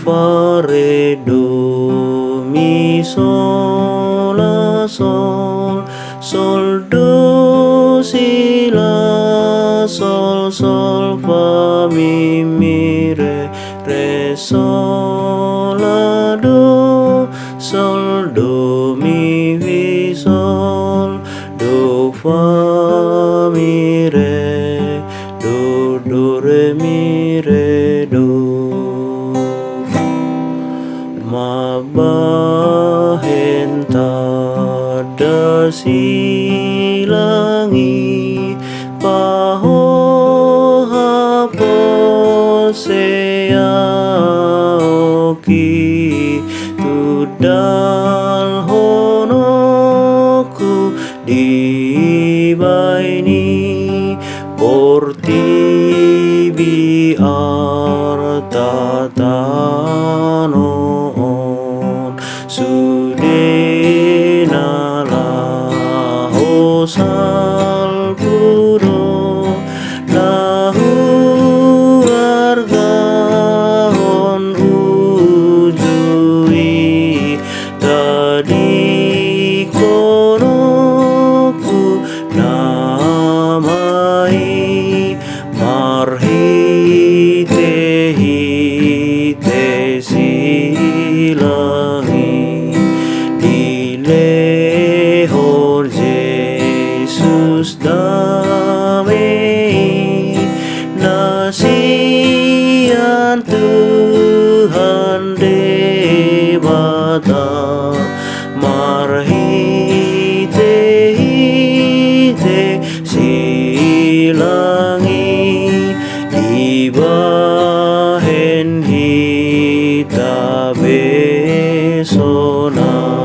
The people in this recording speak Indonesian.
fa re do mi sol la sol do si la sol fa mi re sol la do mi sol do fa mi re do re mi re do. Mabahen tada silangi paho hapo seaoki tudal honoku di baini porti biar tatanon sudena laho salpudo lahu argahon ujui tadi konoku namai marhite hite silangi dilehor Yesus damai nasihan Tuhan debata marhite hite silangi dibahen hita besona.